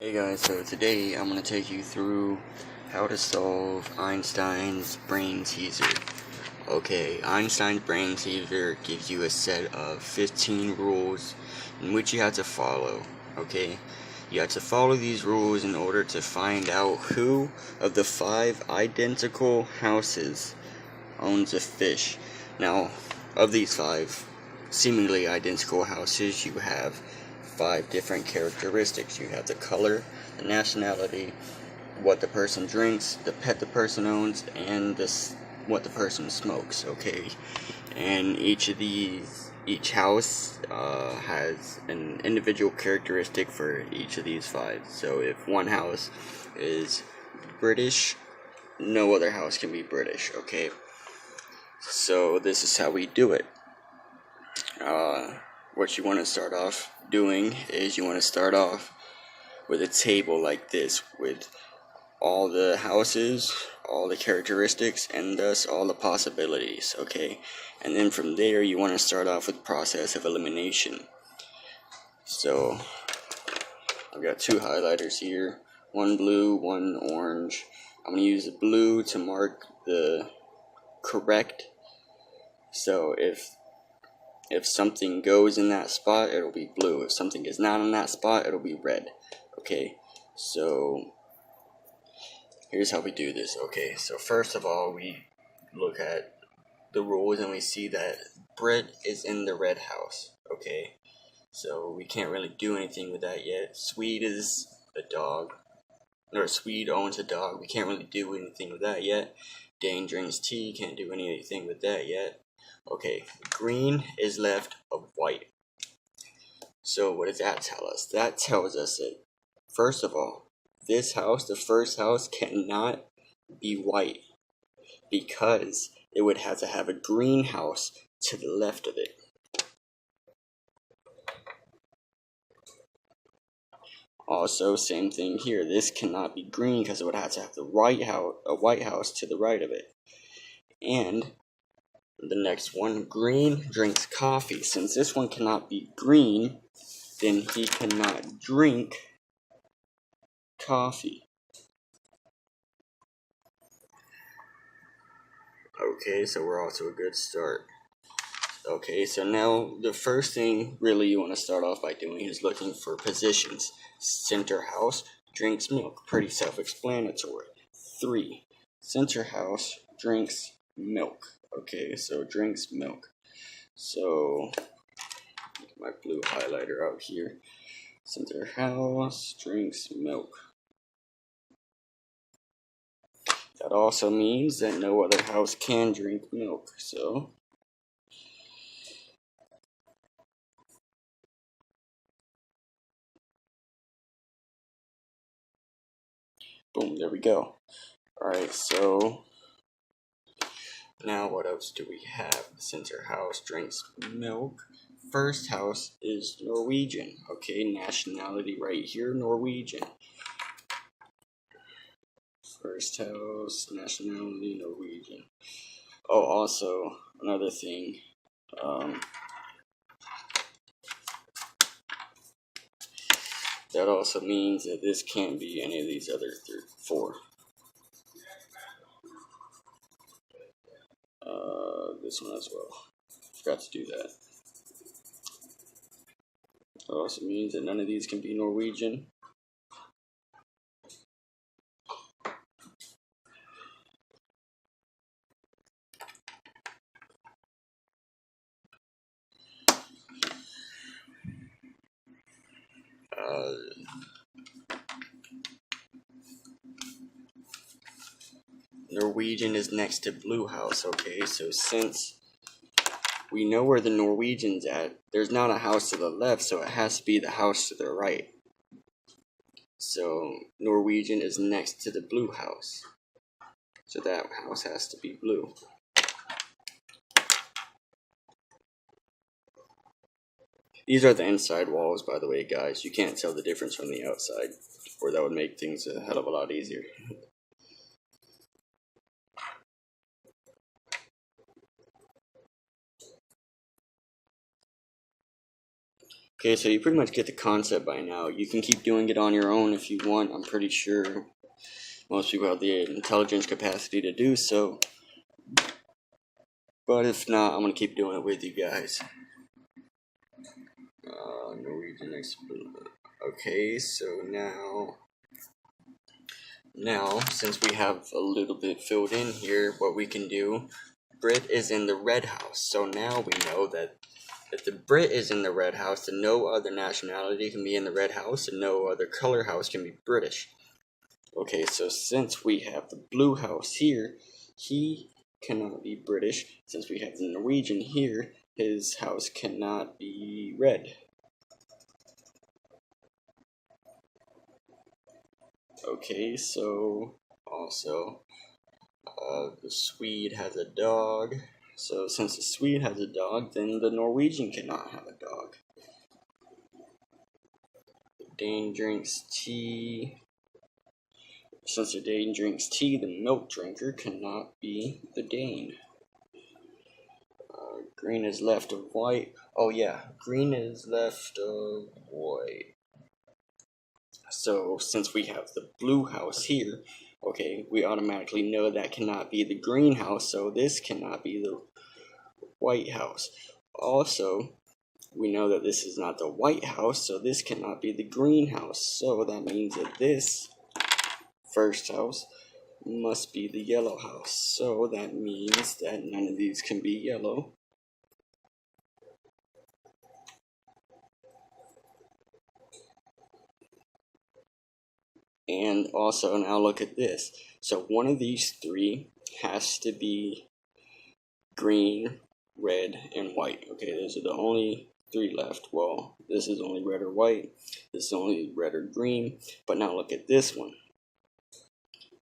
Hey guys, so today I'm going to take you through how to solve Einstein's brain teaser. Okay, Einstein's brain teaser gives you a set of 15 rules in which you have to follow. Okay, you have to follow these rules in order to find out who of the 5 identical houses owns a fish. Now, of these 5 seemingly identical houses, you have 5 different characteristics. You have the color, the nationality, what the person drinks, the pet the person owns, and what the person smokes. Okay, and each house has an individual characteristic for each of these 5. So if one house is British, no other house can be British. Okay, so this is how we do it. What you want to start off doing is you want to start off with a table like this with all the houses, all the characteristics, and thus all the possibilities, okay? And then from there you want to start off with process of elimination. So I've got 2 highlighters here, one blue, one orange. I'm going to use the blue to mark the correct. So if something goes in that spot, it'll be blue. If something is not in that spot, it'll be red. Okay, so here's how we do this. Okay, so first of all, we look at the rules and we see that Brit is in the red house. Okay, so we can't really do anything with that yet. Swede is a dog, or Swede owns a dog. We can't really do anything with that yet. Dane drinks tea. Can't do anything with that yet. Okay, green is left of white. So what does that tell us? That tells us that, first of all, this house, the first house, cannot be white because it would have to have a green house to the left of it. Also, same thing here. This cannot be green because it would have to have a white house to the right of it. And the next one, green drinks coffee. Since this one cannot be green, then he cannot drink coffee. Okay, so we're off to a good start. Okay, so now the first thing really you want to start off by doing is looking for positions. Center house drinks milk. Pretty self-explanatory. 3. Center house drinks milk. Okay, so drinks milk. So, my blue highlighter out here. Center house drinks milk. That also means that no other house can drink milk. So, boom, there we go. Alright, so now what else do we have? Center house drinks milk. First house is Norwegian. Okay, nationality right here, Norwegian. First house, nationality, Norwegian. Oh, also, another thing. That also means that this can't be any of these other 4. This one as well. Forgot to do that. That also means that none of these can be Norwegian. Norwegian is next to Blue House, okay? So since we know where the Norwegian's at, there's not a house to the left, so it has to be the house to the right. So Norwegian is next to the Blue House. So that house has to be blue. These are the inside walls, by the way, guys. You can't tell the difference from the outside, or that would make things a hell of a lot easier. Okay, so you pretty much get the concept by now. You can keep doing it on your own if you want. I'm pretty sure most people have the intelligence capacity to do so. But if not, I'm going to keep doing it with you guys. Norwegian explosion. Okay, so now, since we have a little bit filled in here, what we can do, Brit is in the red house. So now we know that if the Brit is in the red house, then no other nationality can be in the red house, and no other color house can be British. Okay, so since we have the blue house here, he cannot be British. Since we have the Norwegian here, his house cannot be red. Okay, so also the Swede has a dog. So since the Swede has a dog, then the Norwegian cannot have a dog. The Dane drinks tea. Since the Dane drinks tea, the milk drinker cannot be the Dane. Green is left of white. Oh yeah, green is left of white. So since we have the blue house here, okay, we automatically know that cannot be the green house, so this cannot be the white house. Also, we know that this is not the white house, so this cannot be the green house. So that means that this first house must be the yellow house. So that means that none of these can be yellow. And also, now look at this. So one of these three has to be green, red, and white. Okay, those are the only three left. Well, this is only red or white. This is only red or green. But now look at this one.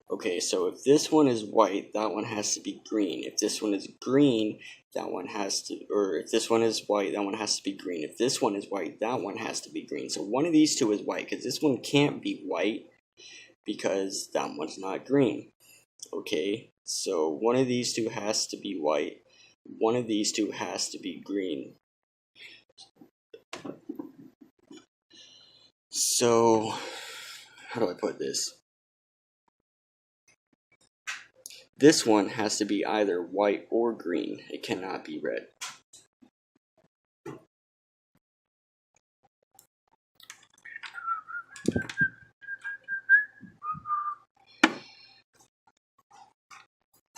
Okay, so if this one is white, that one has to be green. If this one is green, that one has to, or if this one is white, that one has to be green. If this one is white, that one has to be green. So one of these two is white, because this one can't be white, because that one's not green. Okay, so one of these two has to be white. One of these two has to be green. So, how do I put this? This one has to be either white or green. It cannot be red.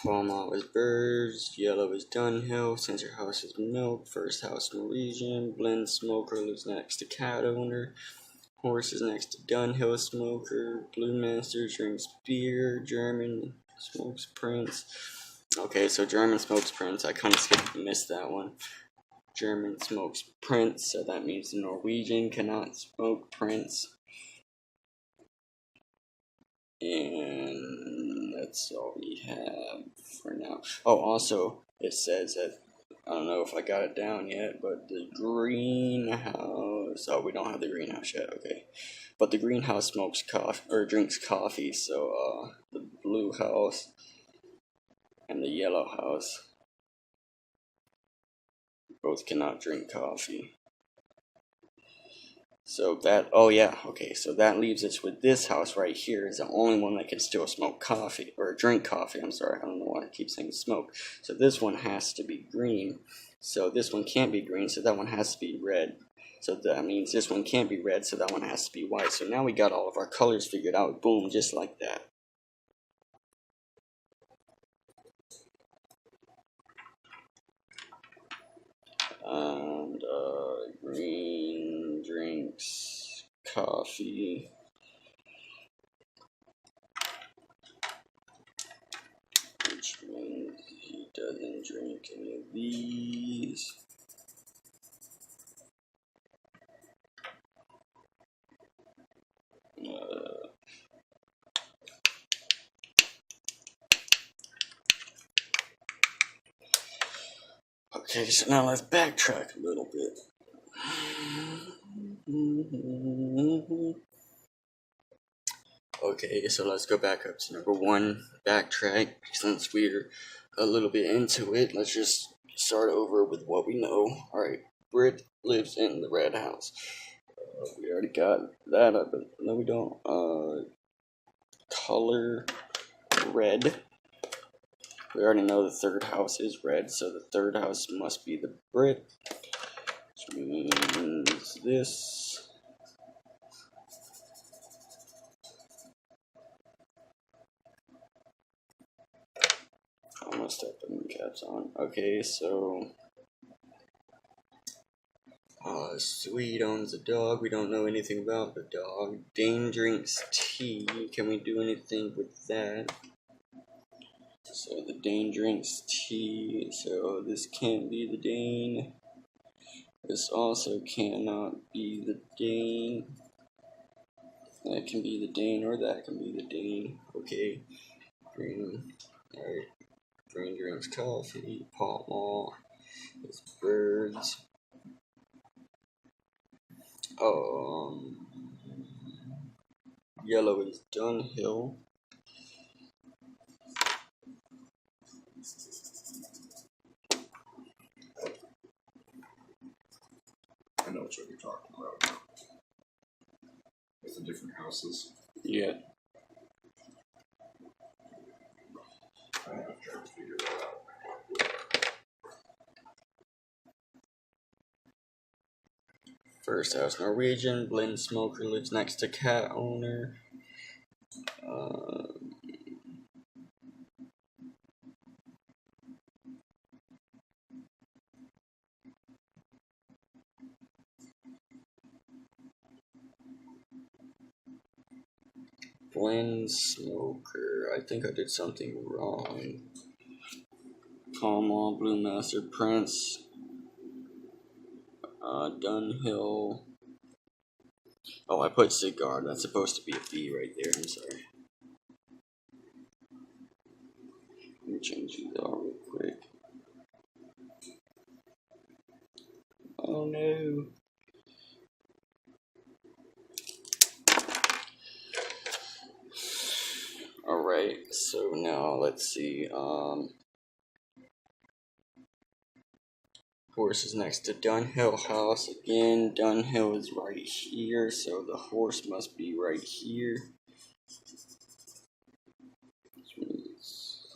Pall Mall is birds, yellow is Dunhill, center house is milk, first house Norwegian, blend smoker lives next to cat owner, horse is next to Dunhill smoker, blue master drinks beer, German smokes prince. Okay, so German smokes prince, I kind of missed that one. German smokes prince, so that means the Norwegian cannot smoke prince. And that's all we have for now. Oh, also, it says that, I don't know if I got it down yet, but the greenhouse, oh, we don't have the greenhouse yet, okay. But the greenhouse smokes coffee, or drinks coffee, so, the blue house and the yellow house both cannot drink coffee. So that, oh yeah, okay, so that leaves us with this house right here is the only one that can still smoke coffee, or drink coffee, I'm sorry, I don't know why I keep saying smoke. So this one has to be green, so this one can't be green, so that one has to be red. So that means this one can't be red, so that one has to be white. So now we got all of our colors figured out, boom, just like that. And, green drinks coffee. Which means he doesn't drink any of these. Okay, so now let's backtrack a little bit. Okay, so let's go back up to number one, backtrack. Since we're a little bit into it, let's just start over with what we know. Alright, Brit lives in the red house. We already got that up, but no, we don't. Color red. We already know the third house is red, so the third house must be the Brit, which means this. Almost have putting caps on. Okay, so Swede owns a dog. We don't know anything about the dog. Dane drinks tea. Can we do anything with that? So the Dane drinks tea. So this can't be the Dane. This also cannot be the Dane. That can be the Dane, or that can be the Dane. Okay. Green. Alright. Green drinks coffee. Pall Mall. It's birds. Yellow is Dunhill. I know what you're talking about. With the different houses. Yeah. I have tried to figure that out. First house, Norwegian. Blend smoker lives next to cat owner. Blend smoker. I think I did something wrong. Pall Mall, Blue Master Prince. Dunhill. Oh, I put cigar. That's supposed to be a B right there. I'm sorry. Let me change these all real quick. Oh no. Alright, so now let's see. Horse is next to Dunhill house. Again, Dunhill is right here, so the horse must be right here. Which means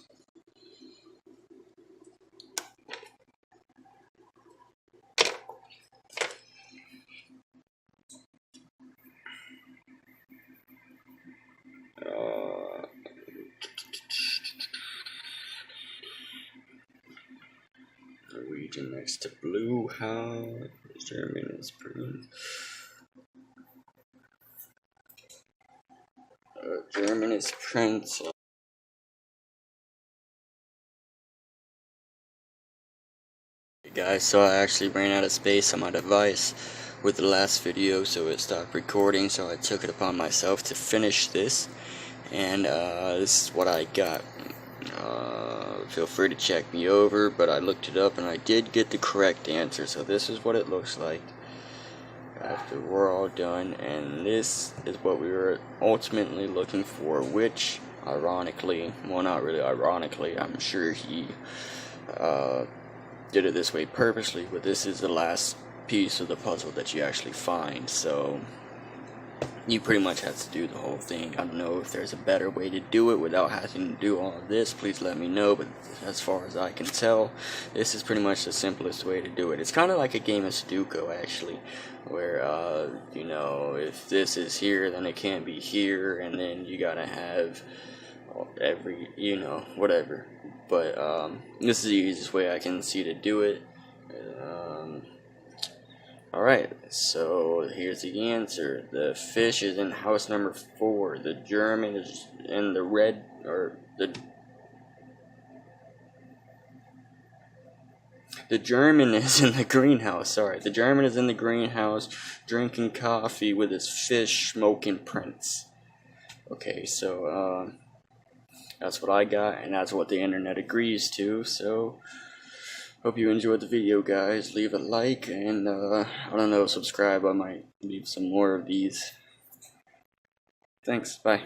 Norwegian next to Blue house. German is Prince. German is Prince. Hey guys, so I actually ran out of space on my device with the last video, so it stopped recording, so I took it upon myself to finish this, and this is what I got. Feel free to check me over, but I looked it up and I did get the correct answer, so this is what it looks like after we're all done, and this is what we were ultimately looking for, which ironically, well, not really ironically, I'm sure he did it this way purposely, but this is the last piece of the puzzle that you actually find, so you pretty much have to do the whole thing. I don't know if there's a better way to do it without having to do all of this. Please let me know, but as far as I can tell, this is pretty much the simplest way to do it. It's kind of like a game of Sudoku, actually, where, you know, if this is here, then it can't be here, and then you gotta have every, you know, whatever. But this is the easiest way I can see to do it. Alright, so here's the answer. The fish is in house number 4. The German is in the red, or the German is in the greenhouse, sorry. The German is in the greenhouse drinking coffee with his fish smoking Prince. Okay, so that's what I got, and that's what the internet agrees to, so hope you enjoyed the video, guys. Leave a like, and I don't know, subscribe. I might leave some more of these. Thanks, bye.